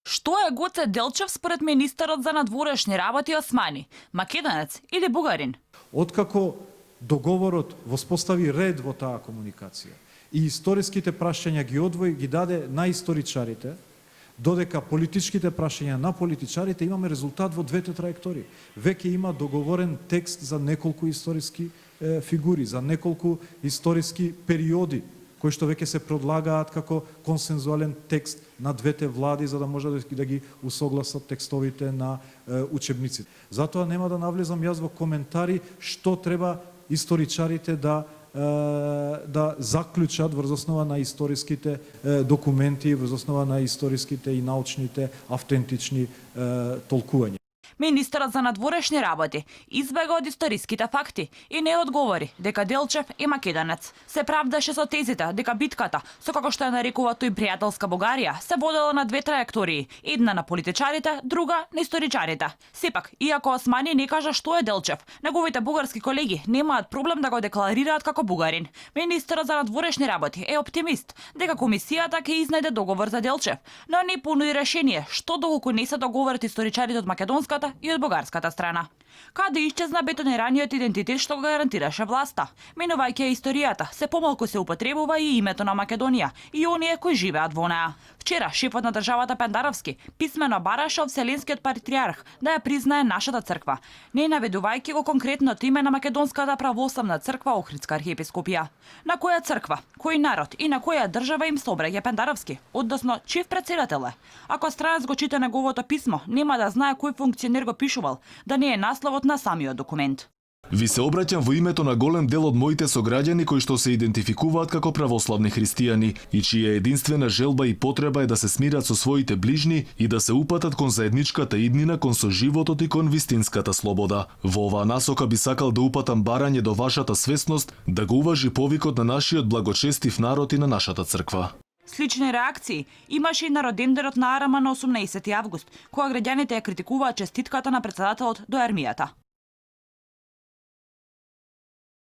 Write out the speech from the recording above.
Што е Гоце Делчев според министерот за надворешни работи Османи? Македонец или бугарин? Откако договорот воспостави ред во таа комуникација и историските прашања ги одвои, ги даде на историчарите, додека политичките прашања на политичарите, имаме резултат во двете траектории. Веќе има договорен текст за неколку историски фигури, за неколку историски периоди, кои што веќе се предлагаат како консензуален текст на двете влади, за да може да ги усогласат текстовите на учебниците. Затоа нема да навлезам јас во коментари што треба историчарите да заклучат врз основа на историските документи, врз основа на историските и научните автентични толкувања. Министерот за надворешни работи избега од историските факти и не одговори дека Делчев е македонец. Се правдаше со тезите дека битката, со како што ја нарекува тој пријателска Бугарија, се водела на две траектории, една на политичарите, друга на историчарите. Сепак, иако Османи не кажа што е Делчев, неговите бугарски колеги немаат проблем да го декларираат како бугарин. Министерот за надворешни работи е оптимист дека комисијата ќе изнајде договор за Делчев, но не понуди решение што доколку не се договорат историчарите од македонската и од бугарската страна. Каде исчезна бетонираниот идентитет што го гарантираше власта? Менувајќи историјата, се помалку се употребува и името на Македонија и оние кои живеат во неа. Вчера шефот на државата Пендаровски писмено бараше од Вселенскиот патриарх да ја признае нашата црква, не наведувајќи го конкретното име на Македонската православна црква Охридска архиепископија. На која црква, кој народ и на која држава им се обраќа Пендаровски, односно чиев претседател е? Ако странец го чита неговото писмо, нема да знае кој функционер го пишувал, да не е насловот на самиот документ. Ви се обраќам во името на голем дел од моите сограѓани кои што се идентификуваат како православни христијани и чија единствена желба и потреба е да се смират со своите ближни и да се упатат кон заедничката иднина, кон соживотот и кон вистинската слобода. Во оваа насока би сакал да упатам барање до вашата свесност да го уважи повикот на нашиот благочестив народ и на нашата црква. Слични реакции имаше и на роденденот на Арама на 18 август, кога граѓаните ја критикуваат честитката на претседателот до армијата.